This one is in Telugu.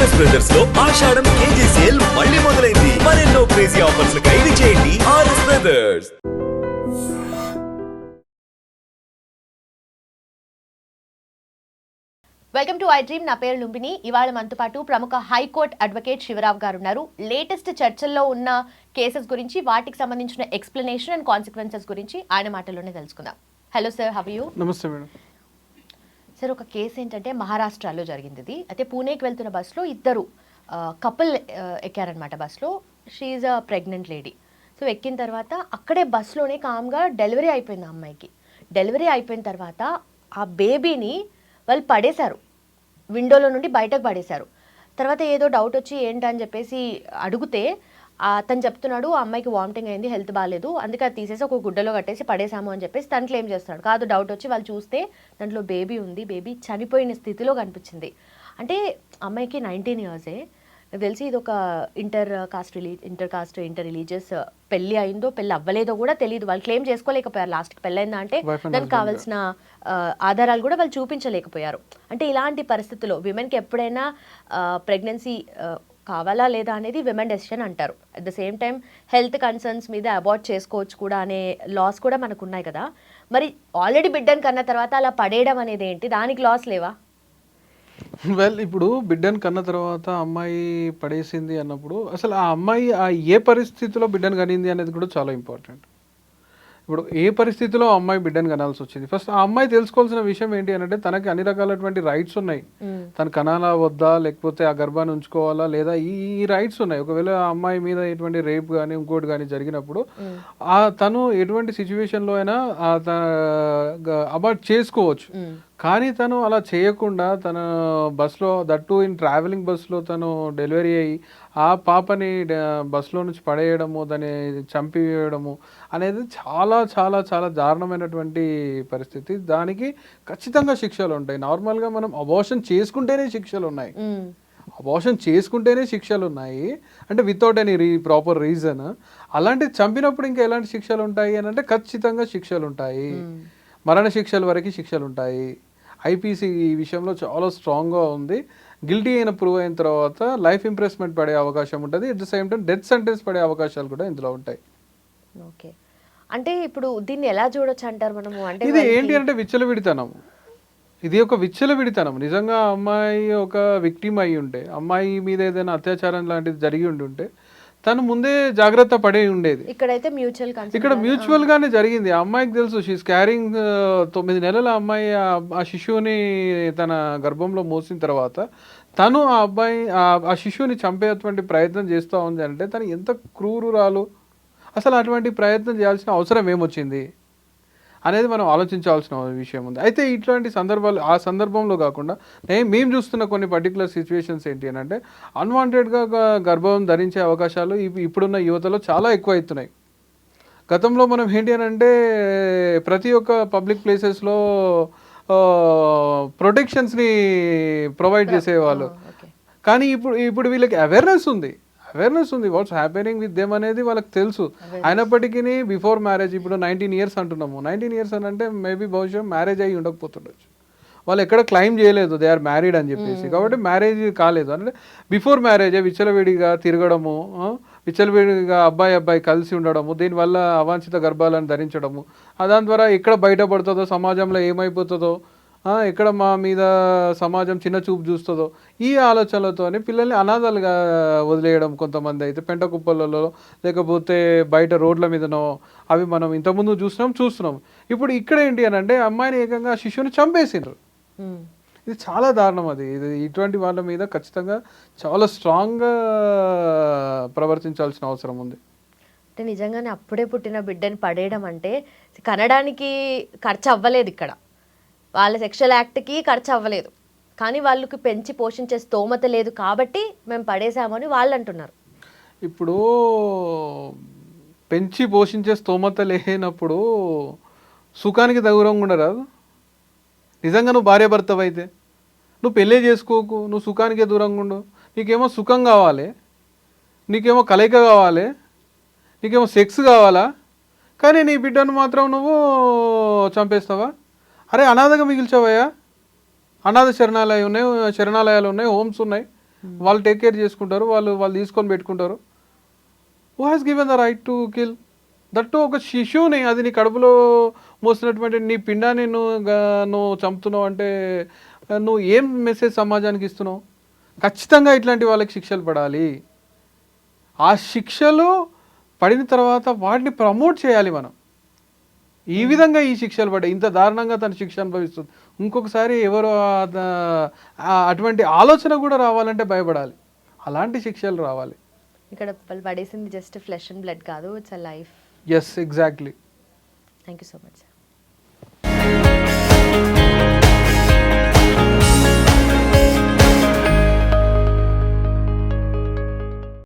ఆర్ఎస్ బ్రదర్స్ లో ఆషాఢం కేజీ సేల్ మళ్ళీ మొదలైంది. మరెన్నో క్రేజీ ఆఫర్స్ ఖైదీ చేయండి RS brothers. Welcome to I dream. నా పేరు లుంబిని. ఇవాళ మనతో పాటు ప్రముఖ హైకోర్టు అడ్వకేట్ శివరావు గారు ఉన్నారు. లేటెస్ట్ చర్చల్లో ఉన్న కేసెస్ గురించి, వాటికి సంబంధించిన ఎక్స్ప్లెనేషన్ అండ్ కాన్సిక్వెన్సెస్ గురించి ఆయన మాటల్లోనే తెలుసుకుందాం. Hello sir, how are you? నమస్తే మేడం. సార్, ఒక కేసు ఏంటంటే మహారాష్ట్రలో జరిగింది ఇది. అయితే పూణేకి వెళ్తున్న బస్సులో ఇద్దరు కపుల్ ఎక్కారనమాట బస్సులో. She a pregnant lady. So ఎక్కిన తర్వాత అక్కడే బస్సులోనే కామ్గా డెలివరీ అయిపోయింది ఆ అమ్మాయికి. డెలివరీ అయిపోయిన తర్వాత ఆ బేబీని వాళ్ళు పడేశారు, విండోలో నుండి బయటకు పడేశారు. తర్వాత ఏదో డౌట్ వచ్చి ఏంటని చెప్పేసి అడిగితే తను చెప్తున్నాడు, ఆ అమ్మాయికి వామిటింగ్ అయింది, హెల్త్ బాగాలేదు, అందుకే అది తీసేసి ఒక గుడ్డలో కట్టేసి పడేసాము అని చెప్పేసి తను క్లెయిమ్ చేస్తున్నాడు. కాదు, డౌట్ వచ్చి వాళ్ళు చూస్తే దాంట్లో బేబీ ఉంది, బేబీ చనిపోయిన స్థితిలో కనిపించింది. అంటే అమ్మాయికి 19 yearsే. నాకు తెలిసి ఇది ఒక ఇంటర్ కాస్ట్ రిలీజియస్ పెళ్లి అయిందో పెళ్లి అవ్వలేదో కూడా తెలియదు. వాళ్ళు క్లెయిమ్ చేసుకోలేకపోయారు. లాస్ట్కి పెళ్ళైందా అంటే దానికి కావాల్సిన ఆధారాలు కూడా వాళ్ళు చూపించలేకపోయారు. అంటే ఇలాంటి పరిస్థితుల్లో విమెన్కి ఎప్పుడైనా ప్రెగ్నెన్సీ కావాలా లేదా అనేది విమెన్ డెసిషన్ అంటారు. At the same time health concerns మీద అబార్ట్ చేసుకోవచ్చు కూడా అనే లాస్ కూడా మనకు ఉన్నాయి కదా. మరి ఆల్రెడీ బిడ్డను కన్న తర్వాత అలా పడేయడం అనేది ఏంటి? దానికి లాస్ లేవా? వెల్, ఇప్పుడు బిడ్డను కన్న తర్వాత అమ్మాయి పడేసింది అన్నప్పుడు అసలు ఆ అమ్మాయి ఏ పరిస్థితిలో బిడ్డను కనింది అనేది కూడా చాలా ఇంపార్టెంట్. ఇప్పుడు ఏ పరిస్థితిలో ఆ అమ్మాయి బిడ్డను కనాల్సి వచ్చింది, ఫస్ట్ ఆ అమ్మాయి తెలుసుకోవాల్సిన విషయం ఏంటి అంటే తనకి అన్ని రకాలటువంటి రైట్స్ ఉన్నాయి. తను కనాలా వద్దా, లేకపోతే ఆ గర్భాన్ని ఉంచుకోవాలా లేదా, ఈ రైట్స్ ఉన్నాయి. ఒకవేళ ఆ అమ్మాయి మీద ఎటువంటి రేప్ కానీ ఇంకోటి కానీ జరిగినప్పుడు తను ఎటువంటి సిచ్యువేషన్లో అయినా అబార్ట్ చేసుకోవచ్చు. కానీ తను అలా చేయకుండా తన బస్సులో, దట్టు ఇన్ ట్రావెలింగ్ బస్సులో తను డెలివరీ అయ్యి ఆ పాపని బస్సులో నుంచి పడేయడము, దాన్ని చంపివేయడము అనేది చాలా చాలా చాలా దారుణమైనటువంటి పరిస్థితి. దానికి ఖచ్చితంగా శిక్షలు ఉంటాయి. నార్మల్గా మనం అబార్షన్ చేసుకుంటేనే శిక్షలు ఉన్నాయి. అబార్షన్ చేసుకుంటేనే శిక్షలు ఉన్నాయి అంటే వితౌట్ ఎనీ ప్రాపర్ రీజన్. అలాంటి చంపినప్పుడు ఇంకా ఎలాంటి శిక్షలు ఉంటాయి అని అంటే ఖచ్చితంగా శిక్షలు ఉంటాయి. మరణ శిక్షల వరకు శిక్షలు ఉంటాయి. ఐపీసీ ఈ విషయంలో చాలా స్ట్రాంగ్గా ఉంది. గిల్టీ అయిన ప్రూవ్ అయిన తర్వాత లైఫ్ ఇంప్రెస్మెంట్ పడే అవకాశం ఉంటుంది. At the same time death sentence పడే అవకాశాలు కూడా ఇందులో ఉంటాయి. ఓకే, అంటే ఇప్పుడు దీన్ని ఎలా చూడొచ్చు అంటారు మనము? అంటే ఇది ఏంటి అంటే విచ్చలవిడితనం. ఇది ఒక విచ్చలవిడితనం. నిజంగా అమ్మాయి ఒక విక్టిమ్ అయి ఉంటే, అమ్మాయి మీద ఏదైనా అత్యాచారం లాంటిది జరిగి ఉంటే తను ముందే జాగ్రత్త పడే ఉండేది. ఇక్కడ మ్యూచువల్ గానే జరిగింది. ఆ అమ్మాయికి తెలుసు షీస్ క్యారింగ్ 9 నెలల అమ్మాయి ఆ శిశువుని తన గర్భంలో మోసిన తర్వాత తను ఆ అబ్బాయి ఆ శిశువుని చంపేటువంటి ప్రయత్నం చేస్తూ ఉంది అంటే తను ఎంత క్రూరురాలు. అసలు అటువంటి ప్రయత్నం చేయాల్సిన అవసరం ఏమొచ్చింది అనేది మనం ఆలోచించాల్సిన విషయం ఉంది. అయితే ఇట్లాంటి సందర్భాలు ఆ సందర్భంలో కాకుండా మేము చూస్తున్న కొన్ని పర్టికులర్ సిచ్యువేషన్స్ ఏంటి అని అంటే అన్వాంటెడ్గా గర్భం ధరించే అవకాశాలు ఇప్పుడున్న యువతలో చాలా ఎక్కువ అవుతున్నాయి. గతంలో మనం ఏంటి అని అంటే ప్రతి ఒక్క పబ్లిక్ ప్లేసెస్లో ప్రొటెక్షన్స్ని ప్రొవైడ్ చేసేవాళ్ళు. కానీ ఇప్పుడు వీళ్ళకి అవేర్నెస్ ఉంది వాట్స్ హ్యాపెనింగ్ విత్ దెమ్ అనేది వాళ్ళకి తెలుసు. అయినప్పటికీ బిఫోర్ మ్యారేజ్, ఇప్పుడు 19 years అంటున్నాము. 19 years అని అంటే మేబీ బహుశా మ్యారేజ్ అయ్యి ఉండకపోతుండొచ్చు. వాళ్ళు ఎక్కడ క్లైమ్ చేయలేదు దే ఆర్ మ్యారీడ్ అని చెప్పేసి. కాబట్టి మ్యారేజ్ కాలేదు అంటే బిఫోర్ మ్యారేజ్ విచ్చలవిడిగా తిరగడము, విచ్చలవిడిగా అబ్బాయి కలిసి ఉండడము, దీనివల్ల అవాంఛిత గర్భాలను ధరించడము, దాని ద్వారా ఎక్కడ బయటపడుతుందో, సమాజంలో ఏమైపోతుందో, ఎక్కడ మా మీద సమాజం చిన్న చూపు చూస్తుందో, ఈ ఆలోచనలతోనే పిల్లల్ని అనాథాలుగా వదిలేయడం. కొంతమంది అయితే పెంట కుప్పలలో లేకపోతే బయట రోడ్ల మీదనో అవి మనం ఇంతకుముందు చూస్తున్నాం. ఇప్పుడు ఇక్కడ ఏంటి అని అంటే అమ్మాయిని ఏకంగా శిశువుని చంపేసిండ్రు. ఇది చాలా దారుణం. ఇది ఇటువంటి వాళ్ళ మీద ఖచ్చితంగా చాలా స్ట్రాంగ్గా ప్రవర్తించాల్సిన అవసరం ఉంది. అంటే నిజంగానే అప్పుడే పుట్టిన బిడ్డని పడేయడం అంటే కనడానికి ఖర్చు అవ్వలేదు. ఇక్కడ వాళ్ళ సెక్షువల్ యాక్ట్కి ఖర్చు అవ్వలేదు, కానీ వాళ్ళకి పెంచి పోషించే స్తోమత లేదు కాబట్టి మేము పడేసామని వాళ్ళు అంటున్నారు. ఇప్పుడు పెంచి పోషించే స్తోమత లేనప్పుడు సుఖానికి దూరంగా ఉండరాదు. నిజంగా నువ్వు భార్యాభర్తవు అయితే నువ్వు పెళ్ళే చేసుకోకు, నువ్వు సుఖానికే దూరంగా ఉండు. నీకేమో సుఖం కావాలి, నీకేమో కలయిక కావాలి, నీకేమో సెక్స్ కావాలా, కానీ నీ బిడ్డను మాత్రం నువ్వు చంపేస్తావా? అరే అనాథగా మిగిల్చావయ్యా. అనాథ శరణాలయాలు ఉన్నాయి, హోమ్స్ ఉన్నాయి. వాళ్ళు టేక్ కేర్ చేసుకుంటారు, వాళ్ళు తీసుకొని పెట్టుకుంటారు. Who has given the right to kill? That ఒక శిశువుని, అది నీ కడుపులో మోసినటువంటి నీ పిండాన్ని నువ్వు చంపుతున్నావు అంటే నువ్వు ఏం మెసేజ్ సమాజానికి ఇస్తున్నావు? ఖచ్చితంగా ఇట్లాంటి వాళ్ళకి శిక్షలు పడాలి. ఆ శిక్షలు పడిన తర్వాత వాటిని ప్రమోట్ చేయాలి మనం. ఈ విధంగా ఈ శిక్షలు పడ్డాయి, ఇంత దారుణంగా తన శిక్ష అనుభవిస్తుంది, ఇంకొకసారి ఎవరు అటువంటి ఆలోచన కూడా రావాలంటే భయపడాలి. అలాంటి శిక్షలు రావాలి. ఇక్కడ వాళ్ళు పడేసింది జస్ట్ ఫ్లెష్ అండ్ బ్లడ్ కాదు, it's a life. Yes, exactly. Thank you so much.